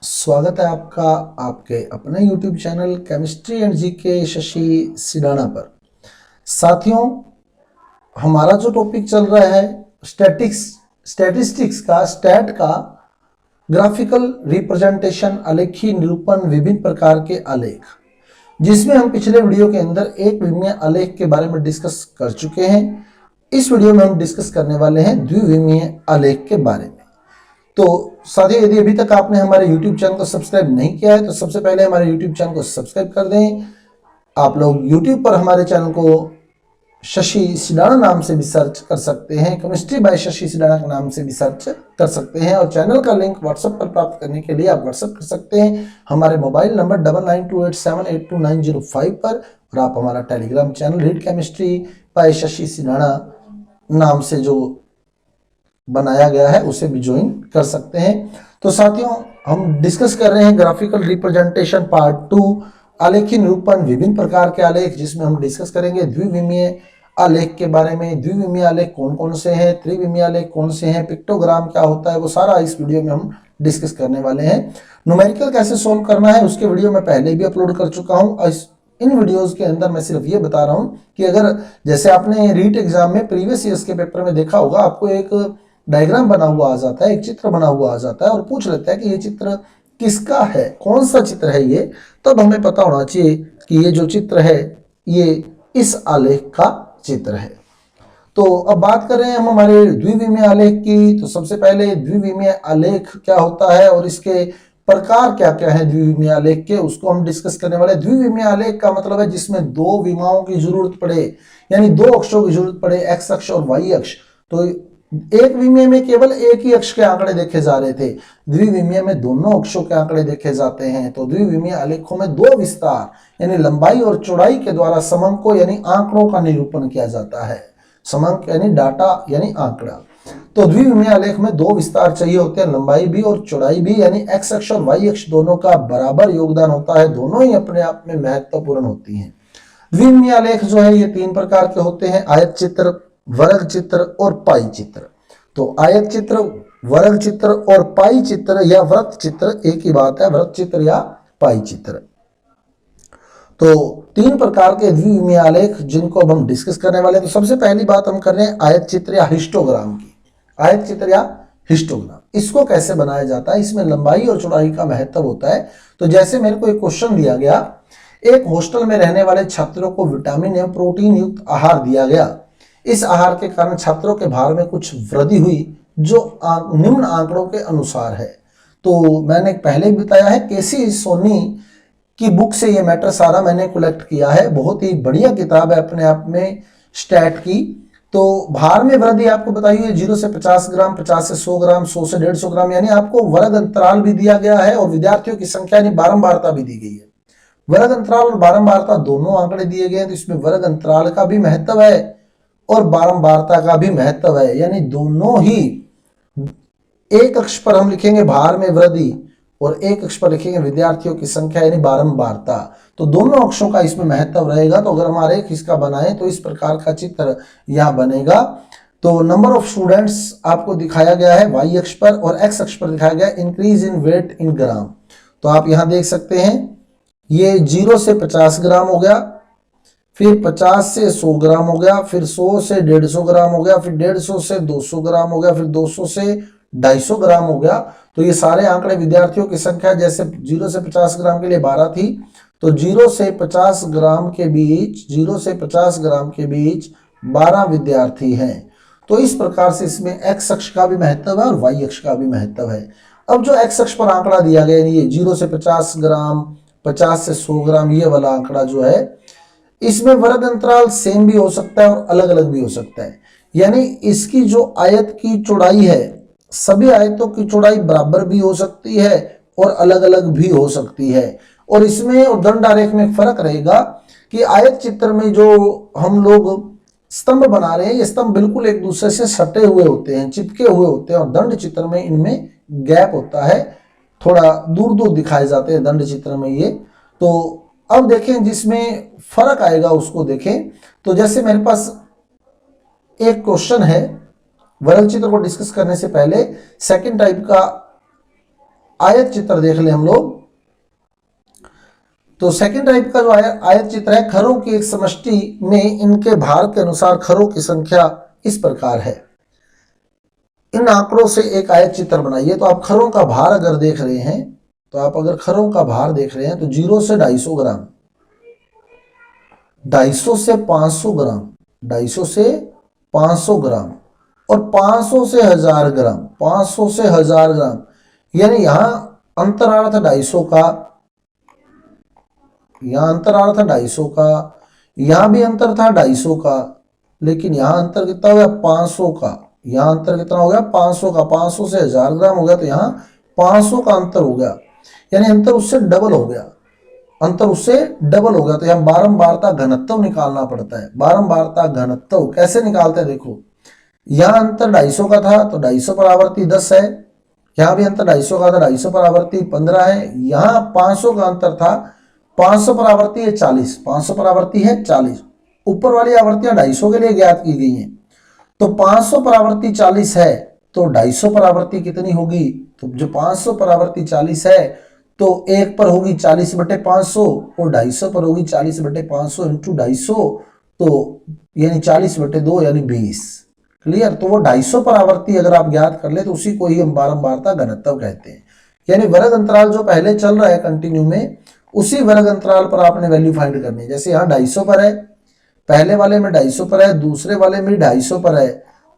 स्वागत है आपका आपके अपने YouTube चैनल केमिस्ट्री एंड जी के शशि सिडाना पर। साथियों, हमारा जो टॉपिक चल रहा है स्टैटिस्टिक्स का, स्टैट का ग्राफिकल रिप्रेजेंटेशन, आलेखी निरूपण, विभिन्न प्रकार के आलेख, जिसमें हम पिछले वीडियो के अंदर एक विमीय आलेख के बारे में डिस्कस कर चुके हैं। इस वीडियो में हम डिस्कस करने वाले हैं द्विविमीय आलेख के बारे में। तो साथियों, यदि अभी तक आपने हमारे YouTube चैनल को सब्सक्राइब नहीं किया है तो सबसे पहले हमारे YouTube चैनल को सब्सक्राइब कर दें। आप लोग YouTube पर हमारे चैनल को शशि सिडाना नाम से भी सर्च कर सकते हैं, केमिस्ट्री बाय शशि सिडाना के नाम से भी सर्च कर सकते हैं, और चैनल का लिंक व्हाट्सएप पर प्राप्त करने के लिए आप व्हाट्सएप कर सकते हैं हमारे मोबाइल नंबर 9928782905 पर, और आप हमारा Telegram channel read chemistry bye Shashi Sidana नाम से जो बनाया गया है उसे भी ज्वाइन कर सकते हैं। तो साथियों, हम डिस्कस कर रहे हैं ग्राफिकल रिप्रेजेंटेशन पार्ट 2, आलेखी निरूपण, विभिन्न प्रकार के आलेख, जिसमें हम डिस्कस करेंगे द्विविमीय आलेख के बारे में। द्विविमीय आलेख कौन कौन से हैं, त्रिविमीय आलेख कौन से हैं, पिक्टोग्राम क्या होता है, वो सारा इस वीडियो में हम डिस्कस करने वाले हैं। न्यूमेरिकल कैसे सोल्व करना है उसके वीडियो मैं पहले भी अपलोड कर चुका हूँ। इन वीडियोस के अंदर मैं सिर्फ ये बता रहा हूँ कि अगर जैसे आपने रीट एग्जाम में प्रीवियस ईयर्स के पेपर में देखा होगा, आपको एक डायग्राम बना हुआ आ जाता है, एक चित्र बना हुआ आ जाता है और पूछ लेता है कि ये चित्र किसका है, कौन सा चित्र है ये, तब हमें पता होना चाहिए कि ये जो चित्र है ये इस आलेख का चित्र है। तो अब बात कर रहे हैं हम हमारे द्विविमीय आलेख की। तो सबसे पहले द्विविमीय आलेख क्या होता है और इसके प्रकार क्या क्या है द्विविमीय आलेख के, उसको हम डिस्कस करने वाले। द्विविमीय आलेख का मतलब है जिसमें दो विमाओं की जरूरत पड़े, यानी दो अक्षों की जरूरत पड़े, एक्स अक्ष और वाई अक्ष। तो एक विमीय में केवल एक ही अक्ष के आंकड़े देखे जा रहे थे, द्विविमीय में दोनों अक्षों के आंकड़े देखे जाते हैं। तो द्विविमीय आलेखों में दो विस्तार यानी लंबाई और चौड़ाई के द्वारा समंकों यानी आंकड़ों का निरूपण किया जाता है। समंक यानी डाटा यानी आंकड़ा। तो द्विविमीय आलेख में दो विस्तार चाहिए होते हैं, लंबाई भी और चौड़ाई भी, यानी एक्स अक्ष और वाई अक्ष दोनों का बराबर योगदान होता है, दोनों ही अपने आप में महत्वपूर्ण होती हैं। द्विविमीय आलेख जो है ये तीन प्रकार के होते हैं, आयत चित्र, वर्ग चित्र और पाई चित्र। तो आयत चित्र, वर्ग चित्र और पाई चित्र या वृत्त चित्र एक ही बात है, वृत्त चित्र या पाई चित्र। तो तीन प्रकार के द्विविमीय आलेख जिनको अब हम डिस्कस करने वाले हैं। तो सबसे पहली बात हम कर रहे हैं आयत चित्र या हिस्टोग्राम की। आयत चित्र या हिस्टोग्राम, इसको कैसे बनाया जाता है, इसमें लंबाई और चौड़ाई का महत्व होता है। तो जैसे मेरे को एक क्वेश्चन दिया गया, एक हॉस्टल में रहने वाले छात्रों को विटामिन एवं प्रोटीन युक्त आहार दिया गया। इस आहार के कारण छात्रों के भार में कुछ वृद्धि हुई जो निम्न आंकड़ों के अनुसार है। तो मैंने पहले भी बताया है, केसी सोनी की बुक से ये मैटर सारा मैंने कलेक्ट किया है, बहुत ही बढ़िया किताब है अपने आप में स्टैट की। तो भार में वृद्धि आपको बताई हुई है 0 से 50 ग्राम, 50 से 100 ग्राम, 100 से 150 ग्राम, यानी आपको वर्ग अंतराल भी दिया गया है और विद्यार्थियों की संख्या यानी बारंबारता भी दी गई है। वर्ग अंतराल और बारंबारता दोनों आंकड़े दिए गए हैं, तो इसमें वर्ग अंतराल का भी महत्व है और बारंबारता का भी महत्व है, यानी दोनों ही। एक अक्ष पर हम लिखेंगे भार में वृद्धि और एक अक्ष पर लिखेंगे विद्यार्थियों की संख्या यानी बारंबारता, तो दोनों अक्षों का इसमें महत्व रहेगा। तो अगर हमारे एक इसका बनाए तो इस प्रकार का चित्र यहां बनेगा। तो नंबर ऑफ स्टूडेंट्स आपको दिखाया गया है वाई अक्ष पर और एक्स अक्ष पर दिखाया गया इंक्रीज इन वेट इन ग्राम। तो आप यहां देख सकते हैं ये 0 से 50 ग्राम हो गया, फिर 50 से 100 ग्राम हो गया, फिर 100 से 150 ग्राम हो गया, फिर 150 से 200 ग्राम हो गया, फिर 200 से 250 ग्राम हो गया। तो ये सारे आंकड़े विद्यार्थियों की संख्या, जैसे 0 से 50 ग्राम के लिए 12 थी, तो 0 से 50 ग्राम के बीच 0 से 50 ग्राम के बीच 12 विद्यार्थी हैं। तो इस प्रकार से इसमें एक्स अक्ष का भी महत्व है और वाई अक्ष का भी महत्व है। अब जो एक्स अक्ष पर आंकड़ा दिया गया ये 0 से 50 ग्राम, 50 से 100 ग्राम, ये वाला आंकड़ा जो है इसमें वर्ग अंतराल सेम भी हो सकता है और अलग अलग भी हो सकता है, यानी इसकी जो आयत की चौड़ाई है, सभी आयतों की चौड़ाई बराबर भी हो सकती है और अलग अलग भी हो सकती है। और इसमें और दंड आरेख में फर्क रहेगा कि आयत चित्र में जो हम लोग स्तंभ बना रहे हैं, ये स्तंभ बिल्कुल एक दूसरे से सटे हुए होते हैं, चिपके हुए होते हैं, और दंड चित्र में इनमें गैप होता है, थोड़ा दूर दूर दिखाए जाते हैं दंड चित्र में ये। तो अब देखें जिसमें फर्क आएगा उसको देखें। तो जैसे मेरे पास एक क्वेश्चन है, वर्ग चित्र को डिस्कस करने से पहले सेकंड टाइप का आयत चित्र देख ले हम लोग। तो सेकंड टाइप का जो आयत चित्र है, खरों की एक समष्टि में इनके भार के अनुसार खरों की संख्या इस प्रकार है। इन आंकड़ों से एक आयत चित्र बनाइए। तो आप खरों का भार अगर देख रहे हैं, तो आप अगर खरों का भार देख रहे हैं तो 0 से 250 ग्राम, 250 से 500 ग्राम, 250 से 500 ग्राम और 500 से 1000 ग्राम, 500 से 1000 ग्राम। यानी यहां अंतर आ रहा था 250 का, यहां अंतर आ रहा था 250 का, यहां भी अंतर था 250 का, लेकिन यहां अंतर कितना हो गया 500 का। यहां अंतर कितना हो गया 500 का, 500 से 1000 ग्राम हो गया, तो यहां 500 का अंतर हो गया, यानी अंतर उससे डबल हो गया, अंतर उससे डबल हो गया। तो यहां बारंबारता घनत्व निकालना पड़ता है। बारंबारता घनत्व कैसे निकालते हैं, देखो यहां अंतर 250 का था तो 250 पर आवर्ती 10 है, यहां भी अंतर 250 का था, 250 पर आवर्ती 15 है, यहां 500 का अंतर था, 500 पर आवर्ती है 40, 500 पर आवर्ती है 40। ऊपर वाली आवर्तियां 250 के लिए ज्ञात की गई हैं, तो 500 पर आवर्ती 40 है, तो 250 पर आवर्ती कितनी होगी, तो जो 500 पर आवर्ती 40 है तो एक पर होगी 40/500 और 250 पर होगी 40/500 इंटू 250, तो यानी 40/2 यानी 20। क्लियर। तो वो 250 पर आवर्ती अगर आप ज्ञात कर ले तो उसी को ही हम बारंबारता घनत्व कहते हैं। यानी वर्ग अंतराल जो पहले चल रहा है कंटिन्यू में, उसी वर्ग अंतराल पर आपने वैल्यू फाइंड करनी है। जैसे यहाँ 250 पर है, पहले वाले में 250 पर है, दूसरे वाले में 250 पर है,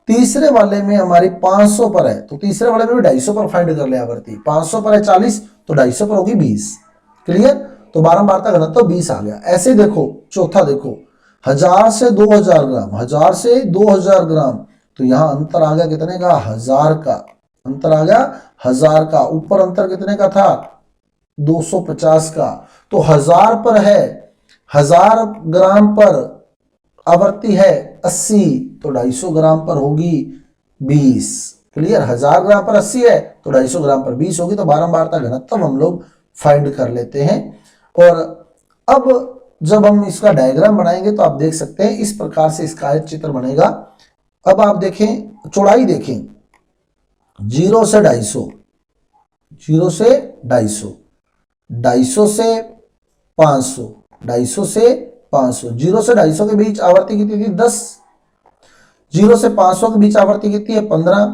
तीसरे वाले में हमारी 500 पर है, तो तीसरे वाले में भी 250 पर फाइंड कर ले आवर्ती। 500 पर है 40, तो 250 पर होगी 20। क्लियर। तो बारंबारता घनत्व 20 आ गया। ऐसे देखो चौथा देखो, 1000 से 2000 ग्राम, 1000 से 2000 ग्राम, तो यहां अंतर आ गया कितने का 1000 का, अंतर आ गया 1000 का। ऊपर अंतर कितने का था 250 का, तो 1000 पर है, 1000 ग्राम पर आवर्ती है 80, तो 250 ग्राम पर होगी 20। क्लियर। 1000 ग्राम पर 80 है तो 250 ग्राम पर 20 होगी। तो बारंबारता घनत्व हम लोग फाइंड कर लेते हैं। और अब जब हम इसका डायग्राम बनाएंगे तो आप देख सकते हैं इस प्रकार से इसका आयत चित्र बनेगा। अब आप देखें चौड़ाई देखें, 0 से 250, 0 से 250, 250 से 500, 250 से 500, 0 से 250 के बीच आवर्ती कितनी थी 10, 0 से 500 के बीच आवर्ती कितनी है 15,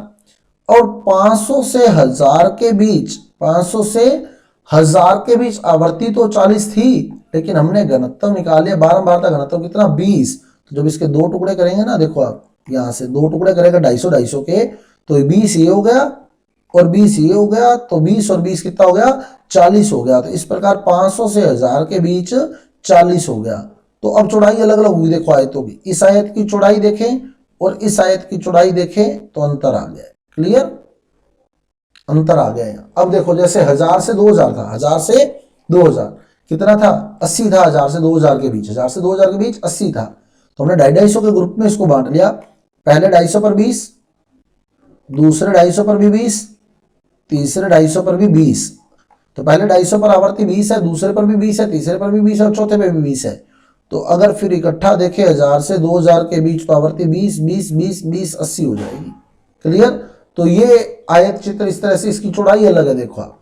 और 500 से 1000 के बीच, 500 से 1000 के बीच आवर्ती तो 40 थी, लेकिन हमने घनत्व निकाल लिया, बारंबारता घनत्व कितना 20। तो जब इसके दो टुकड़े करेंगे ना, देखो आप यहां से दो टुकड़े करेगा 250 250 के, तो 20 ये हो गया और 20 ये हो गया, तो 20 और 20 कितना हो गया 40 हो गया। तो इस प्रकार 500 से 1000 के बीच 40 हो गया। तो अब चौड़ाई अलग अलग हुई देखो आयतों की, इस आयत की चौड़ाई देखें और इस आयत की चौड़ाई देखें तो अंतर आ गया। क्लियर, अंतर आ गया। अब देखो जैसे 1000 से 2000 था, 1000 से 2000 कितना था 80 था, 1000 से 2000 के बीच, 1000 से 2000 के बीच 80 था, तो हमने 250 के ग्रुप में इसको बांट लिया। पहले 250 पर 20, दूसरे 250 पर भी 20, तीसरे 250 पर भी 20। तो पहले 250 पर आवर्ती 20 है, दूसरे पर भी 20 है, तीसरे पर भी 20 है और चौथे पे भी 20 है। तो अगर फिर इकट्ठा देखें 1000 से 2000 के बीच तो आवर्ती 20 20 20 20 80 हो जाएगी। क्लियर। तो ये आयत चित्र इस तरह से, इसकी चौड़ाई अलग है देखो आप।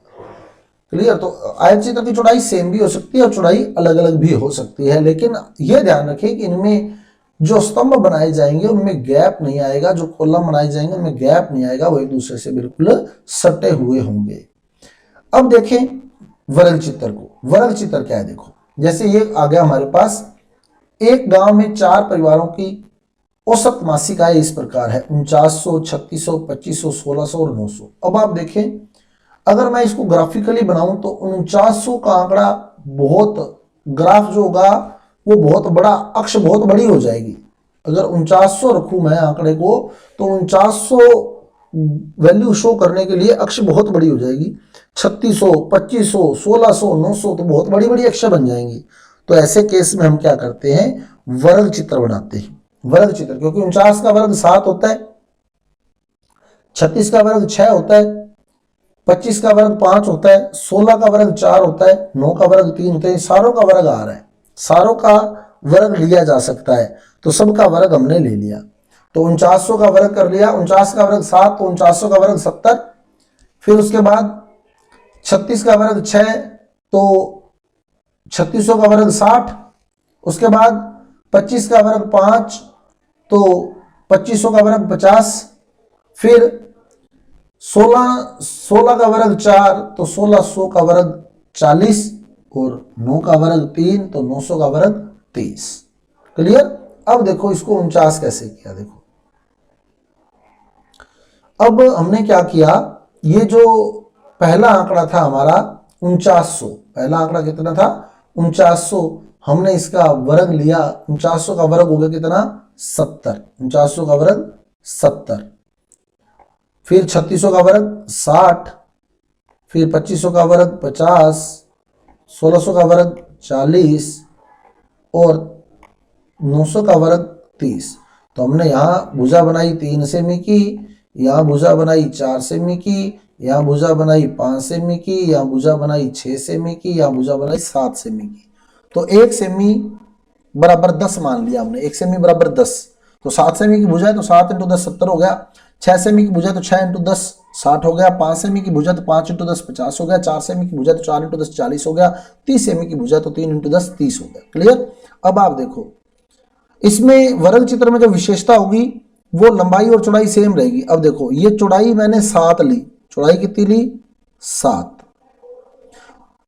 क्लियर। तो आयत चित्र की चौड़ाई सेम भी हो सकती है और चौड़ाई अलग अलग भी हो सकती है, लेकिन यह ध्यान रखें कि इनमें जो स्तंभ बनाए जाएंगे उनमें गैप नहीं आएगा, जो कॉलम बनाए जाएंगे उनमें गैप नहीं आएगा, वो एक दूसरे से बिल्कुल सटे हुए होंगे। अब देखें वर्ग चित्र को। वर्ग चित्र क्या है देखो, जैसे ये आ गया हमारे पास, एक गांव में 4 परिवारों की औसत मासिक आय इस प्रकार है 4900, 3600, 2500, 1600 और 900। अब आप देखें अगर मैं इसको ग्राफिकली बनाऊं तो 4900 का आंकड़ा बहुत, ग्राफ जो होगा वो बहुत बड़ा, अक्ष बहुत बड़ी हो जाएगी। अगर 4900 रखूं मैं आंकड़े को तो 4900 वैल्यू शो करने के लिए अक्ष बहुत बड़ी हो जाएगी। 3600, 2500, 1600, 900 तो बहुत बड़ी बड़ी अक्ष बन जाएंगी। तो ऐसे केस में हम क्या करते हैं, वर्ग चित्र बनाते हैं। वर्ग चित्र, क्योंकि 49 का वर्ग 7 होता है, 36 का वर्ग 6 होता है, 25 का वर्ग 5 होता है, 16 का वर्ग 4 होता है, 9 का वर्ग 3 होता है, सारों का वर्ग आ रहा है, सारों का वर्ग लिया जा सकता है। तो सबका वर्ग हमने ले लिया, तो 4900 का वर्ग कर लिया, 49 का वर्ग 7, तो 4900 का वर्ग 70। फिर उसके बाद 36 का वर्ग 6 तो 3600 का वर्ग 60, उसके बाद 25 का वर्ग 5 तो 2500 का वर्ग 50, फिर 16 का वर्ग 4 तो 1600 का वर्ग 40 और 9 का वर्ग 3 तो 900 का वर्ग 23। क्लियर। अब देखो इसको 49 कैसे किया। देखो अब हमने क्या किया, ये जो पहला आंकड़ा था हमारा 4900, पहला आंकड़ा कितना था 4900, हमने इसका वर्ग लिया, 4900 का वर्ग हो गया कितना 70, 4900 का वर्ग 70, फिर 3600 का वर्ग 60, फिर 2500 का वर्ग 50, 1600 का वर्ग 40 और 900 का वर्ग 30। तो हमने यहाँ भुजा बनाई 3 सेमी की, यहाँ भुजा बनाई 4 सेमी की, यहाँ भुजा बनाई 5 सेमी की, यहाँ भुजा बनाई 6 सेमी की, यहाँ भुजा बनाई 7 सेमी की। तो 1 सेमी बराबर 10 मान लिया हमने, 1 सेमी बराबर 10। तो 7 सेमी की भुजा है तो 7 × 10 70 हो गया, 6 सेमी की भुजा तो 6 × 10 60 हो गया, 5 सेमी की भुजा तो 5 × 10 50 हो गया, 4 सेमी की भुजा तो 4 × 10 40 हो गया, 30 सेमी की भुजा तो 3 × 10 30 हो गया। क्लियर। अब आप देखो इसमें वर्ग चित्र में जो विशेषता होगी वो लंबाई और चौड़ाई सेम रहेगी। अब देखो ये चौड़ाई मैंने 7 ली, चौड़ाई कितनी ली 7,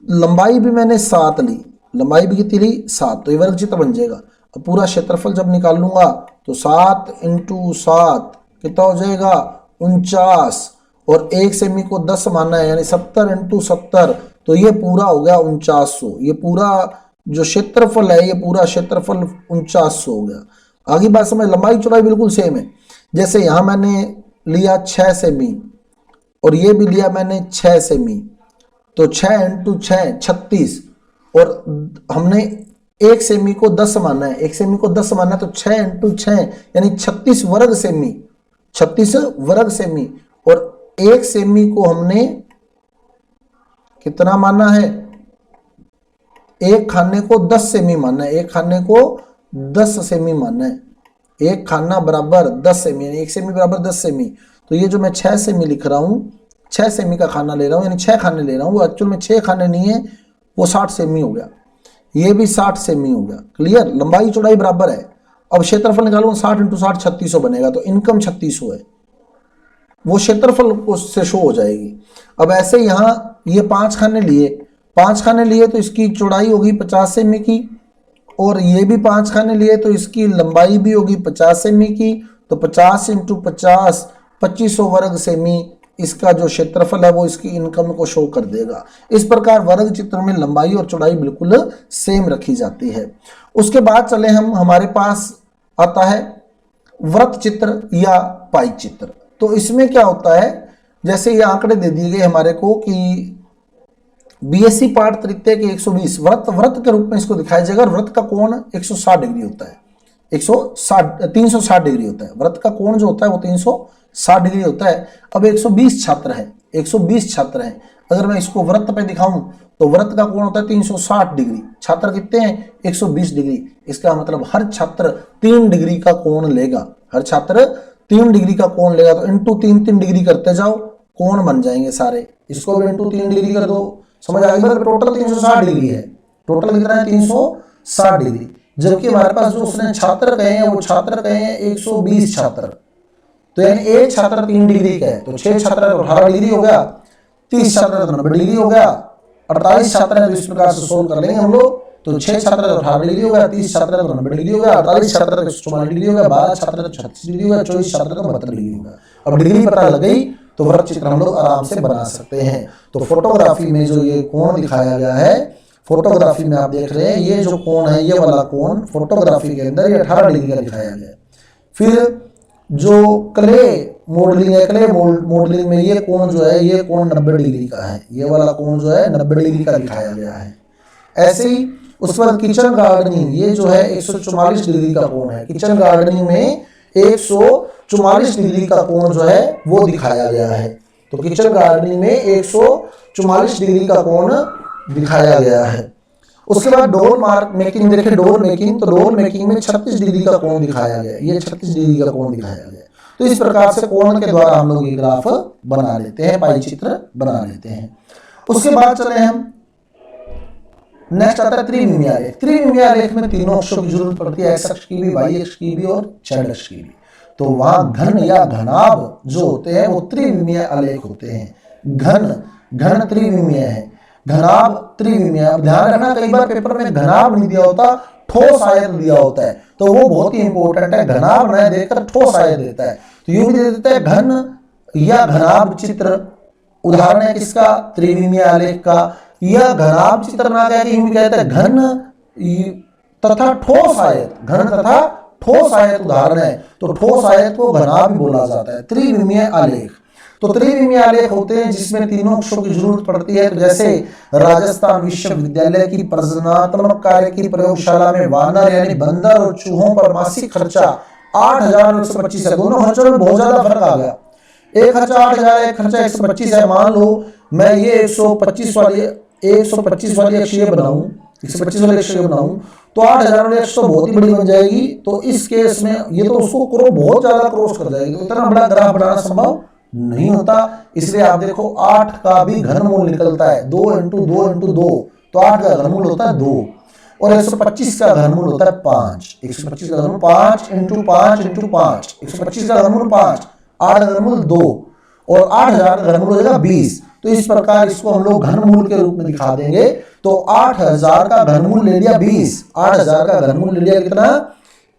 लंबाई भी मैंने 7 ली, लंबाई भी कितनी ली 7, तो ये वर्ग चित्र बन जाएगा। अब पूरा क्षेत्रफल जब निकाल लूंगा तो 7 × 7 कितना हो जाएगा 49, और 1 सेमी को 10 मानना है यानी 70 × 70, तो ये पूरा हो गया 4900। ये पूरा जो क्षेत्रफल है ये पूरा क्षेत्रफल 4900 हो गया। आगे बात समझ, लंबाई चौड़ाई बिल्कुल सेम है। जैसे यहां मैंने लिया 6 सेमी और ये भी लिया मैंने 6 सेमी, तो 6 × 6 36, और हमने 1 सेमी को 10 मानना है, 1 सेमी को 10 मानना है तो 6 × 6 यानी 36 वर्ग सेमी, 36 वर्ग सेमी, और 1 सेमी को हमने कितना मानना है, एक खाने को 10 सेमी मानना है, एक खाने को 10 सेमी मानना है, एक खाना बराबर 10 सेमी यानी 1 सेमी बराबर 10 सेमी। तो ये जो मैं 6 सेमी लिख रहा हूं, 6 सेमी का खाना ले रहा हूं यानी 6 खाने ले रहा हूं, वो एक्चुअल में 6 खाने नहीं है, वो 60 सेमी हो गया, ये भी 60 सेमी हो गया। क्लियर। लंबाई चौड़ाई बराबर है। अब क्षेत्रफल निकालूंगा 60 × 60 3600 बनेगा, तो इनकम 3600 है, वो क्षेत्रफल उससे शो हो जाएगी। अब ऐसे यहां ये 5 खाने लिए, 5 खाने लिए तो इसकी चौड़ाई होगी 50 सेमी की, और ये भी 5 खाने लिए तो इसकी लंबाई भी होगी 50 सेमी की, तो 50 × 50 2500 वर्ग सेमी इसका जो क्षेत्रफल है वो इसकी इनकम को शो कर देगा। इस प्रकार वर्ग चित्र में लंबाई और चौड़ाई बिल्कुल सेम रखी जाती है। उसके बाद चले हम, हमारे पास आता है वृत्त चित्र या पाई चित्र। तो इसमें क्या होता है, जैसे ये आंकड़े दे दिए गए हमारे को कि बीएससी पाठ तृतीय के 120 वृत्त के रूप में इसको दिखाया जाएगा। वृत्त का कोण 160 डिग्री होता है, 360 डिग्री होता है। वृत्त का कोण जो होता है वो 360 डिग्री होता है। अब 120 छात्र है, 120 छात्र हैं, अगर मैं इसको वृत्त पे दिखाऊं तो वृत्त का कोण होता है 360 डिग्री, छात्र कितने हैं 120 डिग्री। इसका मतलब हर छात्र 3 डिग्री का कोण लेगा, हर छात्र 3 डिग्री का कोण लेगा। तो इंटू 3 डिग्री करते जाओ, कोण बन जाएंगे सारे। इसको भी इंटू 3 डिग्री कर दो, समझ आ गई। टोटल 360 डिग्री है, टोटल कितना है 360 डिग्री। जबकि हमारे पास जो उसने छात्र कहे हैं वो छात्र कहे हैं 120 छात्र, तो यानी एक छात्र 3 डिग्री का है, तो 6 छात्र 18 डिग्री हो गया, 30 छात्र 90 डिग्री हो गया, 48 छात्र है तो इस प्रकार से सोल्व कर लेंगे हम लोग। तो 6 छात्र 18 डिग्री हो गया, 30 छात्र 90 डिग्री हो गया, 48 छात्र 144 डिग्री हो गया, 12 छात्र 36 डिग्री हो गया, 24 छात्र 72 डिग्री हो गया। अब डिग्री पता लग गई तो वृत्त चित्र हम लोग आराम से बना सकते हैं। तो फोटोग्राफी में जो ये कोण दिखाया गया है, फोटोग्राफी में आप देख रहे हैं ये जो कोण है, ये वाला कोण फोटोग्राफी के अंदर ये 18 डिग्री का दिखाया गया है। फिर जो क्ले मॉडलिंग है, क्ले मॉडलिंग में ये कोण जो है ये कोण 90 डिग्री का है, ये वाला कोण जो है 90 डिग्री का दिखाया गया है। ऐसे ही उसके बाद किचन गार्डनिंग, ये जो है 144 डिग्री का कोण है। किचन गार्डनिंग में 144 डिग्री का कोण जो है वो दिखाया गया है। तो किचन गार्डनिंग में 144 डिग्री का कोण दिखाया गया है। उसके बाद डोर मेकिंग देखें, डोर मेकिंग, तो डोर मेकिंग में 36 डिग्री का कोण दिखाया गया, ये 36 डिग्री का कोण दिखाया गया। तो इस प्रकार से कोण के द्वारा हम लोग ये ग्राफ बना लेते हैं, पाई चित्र बना लेते हैं। उसके बाद चले हम, नेक्स्ट आता है त्रिविमीय आलेख। त्रिविमीय आलेख में तीनों अक्षों की जरूरत पड़ती है, एक्स अक्ष की भी, वाई अक्ष की भी और जेड अक्ष की भी। तो वहां घन या घनाभ जो होते हैं वो त्रिविमीय आलेख होते हैं। घन त्रिविमीय है, घनाभ त्रिविमीय। अब ध्यान रखना, कई बार पेपर में घनाभ नहीं दिया होता, ठोस आयत दिया होता है, तो वो बहुत ही इंपॉर्टेंट है। घनाभ न देकर ठोस आयत देता है, तो यूं भी दे देता है घन या घनाभ चित्र। उदाहरण है किसका? त्रिविमीय आलेख का। यह घनाभ चित्र ना कह के यूं भी कहता है घन तथा ठोस आयत, घन तथा ठोस आयत उदाहरण है, तो ठोस आयत को घनाभ भी बोला जाता है। त्रिविमीय आलेख, तो त्रिविमीय आलेख होते हैं जिसमें तीनों अक्षों की जरूरत पड़ती है। तो जैसे राजस्थान विश्वविद्यालय की प्रजनात्मक कार्य की प्रयोगशाला में वानर यानी बंदर और चूहों पर मासिक खर्चा 8,125 है। दोनों खर्चों में बहुत ज्यादा फर्क आ गया। एक खर्चा 8,000 है, एक खर्चा 125 है। मान लो मैं ये 125 वाली अक्षीय बनाऊं, 125 वाली अक्षीय बनाऊं, तो 8,000 वाली अक्ष तो बहुत ही बड़ी बन जाएगी। तो इस केस में ये तो उसको बहुत ज्यादा क्रॉस कर जाएगी, इतना बड़ा ग्राफ बनाना संभव नहीं होता। इसलिए आप देखो 8 का भी घनमूल निकलता है, 2 × 2 × 2, तो 8 का घनमूल होता है 2, और 125 का घनमूल होता है 5। 125 का घनमूल 5 × 5 × 5, 125 का घनमूल 5, 8 का घनमूल 2, और 8,000 का घनमूल हो जाएगा 20। तो इस प्रकार इसको हम लोग घनमूल के रूप में दिखा देंगे। तो 8,000 का घनमूल ले लिया 20, 8,000 का घनमूल ले लिया कितना?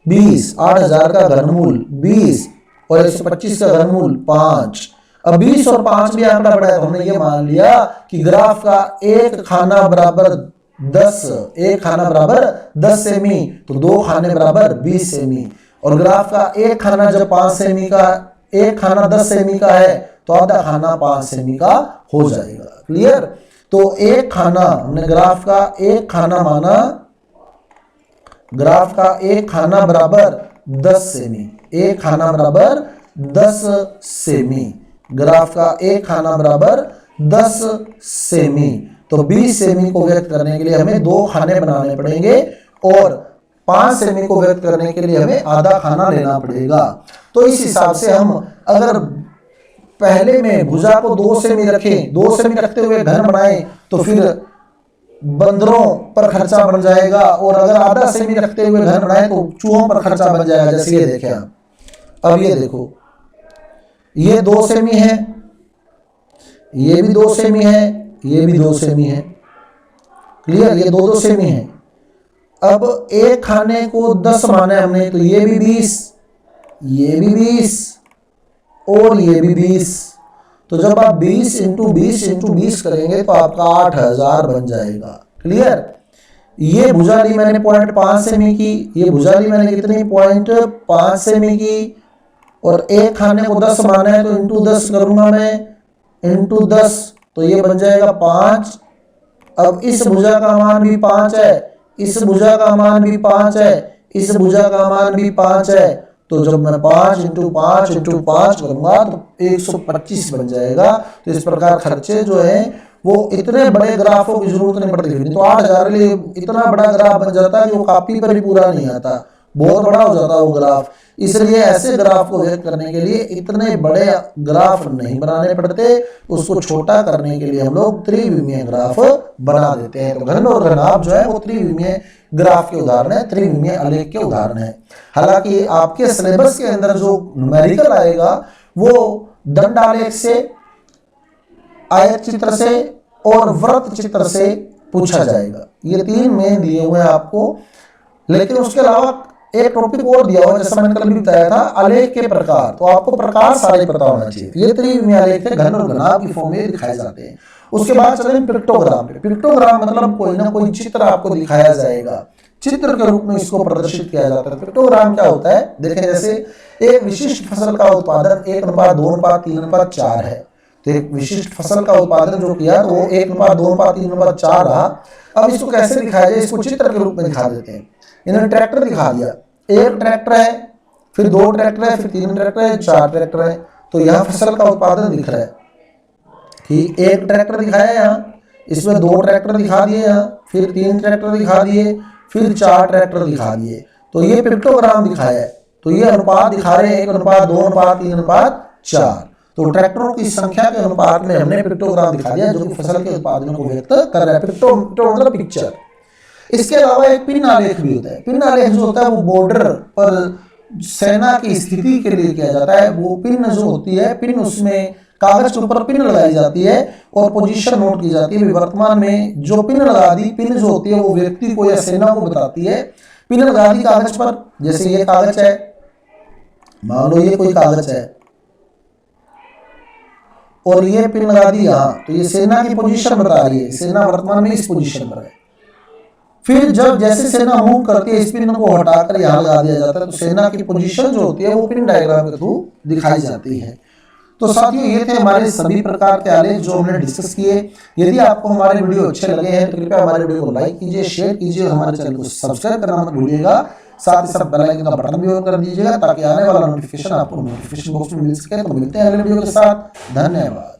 20। 8,000 का घनमूल 20 और 125 का घनमूल 5। अब 20 और 5 भी आंकड़ा बढ़ा है, तो हमने ये मान लिया कि ग्राफ का एक खाना बराबर 10, एक खाना बराबर 10 सेमी, तो 2 खाने बराबर 20 सेमी। और ग्राफ का एक खाना जब 5 सेमी का, एक खाना 10 सेमी का है, तो आधा खाना 5 सेमी का हो जाएगा। क्लियर? तो एक खाना, हमने ग्राफ का एक खाना माना, ग्राफ का एक खाना बराबर 10 सेमी, एक खाना बराबर 10 सेमी, ग्राफ का एक खाना बराबर 10 सेमी। तो 20 सेमी को व्यक्त करने के लिए हमें 2 खाने बनाने पड़ेंगे, और 5 सेमी को व्यक्त करने के लिए हमें आधा खाना लेना पड़ेगा। तो इस हिसाब से हम अगर पहले में भुजा को 2 सेमी रखें, 2 सेमी रखते हुए घन बनाए, तो फिर बंदरों पर खर्चा बन जाएगा, और अगर आधा सेमी रखते हुए घन बनाए तो चूहों पर खर्चा बन जाएगा। जैसे ये देखें आप, अब ये देखो, ये 2 सेमी है, ये भी 2 सेमी है, ये भी 2 सेमी है। क्लियर? ये 2 सेमी है। अब एक खाने को 10 माना हमने, तो ये भी 20, ये भी 20 और ये भी 20। तो जब आप 20 × 20 × 20 करेंगे तो आपका 8,000 बन जाएगा। क्लियर? ये भुजा ली मैंने 0.5 सेमी की, ये भुजा ली मैंने कितनी? 0.5 सेमी की, और एक खाने को 10 माना है, तो × 10 करूंगा मैं, × 10, तो ये बन जाएगा 5। अब इस भुजा का मान भी 5 है, इस भुजा का मान भी 5 है, इस भुजा का मान भी 5 है। तो जब मैं 5 × 5 × 5 करूंगा तो 125 बन जाएगा। तो इस प्रकार खर्चे जो है वो इतने बड़े ग्राफों की जरूरत नहीं पड़ती, नहीं तो 8,000 के लिए इतना बड़ा ग्राफ बन जाता है कि वो कॉपी पर भी पूरा नहीं आता, बहुत बड़ा हो जाता है वो ग्राफ। इसलिए ऐसे ग्राफ को व्यक्त करने के लिए इतने बड़े ग्राफ नहीं बनाने पड़ते, उसको छोटा करने के लिए हम लोग त्रिविमीय ग्राफ बना देते हैं। तो घन और घनाभ जो है वो त्रिविमीय ग्राफ के उदाहरण है, त्रिविमीय आलेख के उदाहरण है। हालांकि आपके सिलेबस के अंदर जो न्यूमेरिकल आएगा वो दंड आलेख से, आयत चित्र से और वृत्त चित्र से पूछा जाएगा। ये 3 मेन दिए हुए हैं आपको, लेकिन उसके अलावा एक टॉपिक और दिया हुआ है, जैसा मैंने कल भी बताया था, आलेख के प्रकार। तो आपको प्रकार सारे पता होना चाहिए। ये त्रिविमीय आलेख है, घन और घनाभ की फॉर्म में दिखाए जाते हैं। उसके बाद चलें पिक्टोग्राम पे। पिक्टोग्राम मतलब कोई ना कोई चित्र आपको दिखाया जाएगा, चित्र के रूप में इसको प्रदर्शित किया जाता है। पिक्टोग्राम क्या होता है? देखें, जैसे एक विशिष्ट फसल का उत्पादन 1:2:3:4 है, तो एक विशिष्ट फसल का उत्पादन जो किया तो वो 1:2:3:4 रहा। अब इसको कैसे दिखाया जाए? इसको चित्र के रूप में दिखा देते हैं। इन्होंने ट्रैक्टर दिखा दिया, एक ट्रैक्टर है, फिर 2 ट्रैक्टर है, फिर 3 ट्रैक्टर है, 4 ट्रैक्टर है। तो यहाँ फसल का उत्पादन दिख रहा है कि एक ट्रैक्टर दिखाया यहाँ, इसमें 2 ट्रैक्टर दिखा दिए यहाँ, फिर 3 ट्रैक्टर दिखा दिए, फिर 4 ट्रैक्टर दिखा दिए। तो ये पिक्टोग्राम दिखाया है। तो ये अनुपात दिखा रहे हैं 1:2:3:4। तो ट्रैक्टरों की संख्या के अनुपात में हमने पिक्टोग्राम दिखा दिया जो कि फसल के उत्पादन को व्यक्त कर रहा है। पिक्टो मतलब पिक्चर। इसके अलावा एक पिन आलेख भी होता है। पिन आलेख जो होता है वो बॉर्डर पर सेना की स्थिति के लिए किया जाता है। वो पिन जो होती है, पिन उसमें कागज के ऊपर पिन लगाई जाती है और पोजीशन नोट की जाती है। वर्तमान में जो पिन लगा दी, पिन जो होती है वो व्यक्ति को या सेना को बताती है। पिन लगा दी कागज पर, जैसे ये कागज है, मान लो ये कोई कागज है और ये पिन लगा दी यहाँ, तो ये सेना की पोजीशन बता रही है। सेना वर्तमान में इस पोजीशन पर है। फिर जब जैसे सेना मूव करती है, इस पिन को हटाकर यहाँ लगा दिया जाता है, तो सेना की पोजीशन जो होती है वो पिन डायग्राम के थ्रू दिखाई जाती है। तो साथियों ये थे हमारे सभी प्रकार के आलेख जो हमने डिस्कस किए। यदि आपको हमारे वीडियो अच्छे लगे हैं तो कृपया हमारे वीडियो को लाइक कीजिए, शेयर कीजिए और हमारे चैनल को सब्सक्राइब करना मत भूलिएगा। साथ ही साथ बेल आइकन का बटन भी ऑन कर दीजिएगा ताकि आने वाला नोटिफिकेशन आपको नोटिफिकेशन बॉक्स में मिल सके। तो मिलते हैं अगले वीडियो के साथ। धन्यवाद।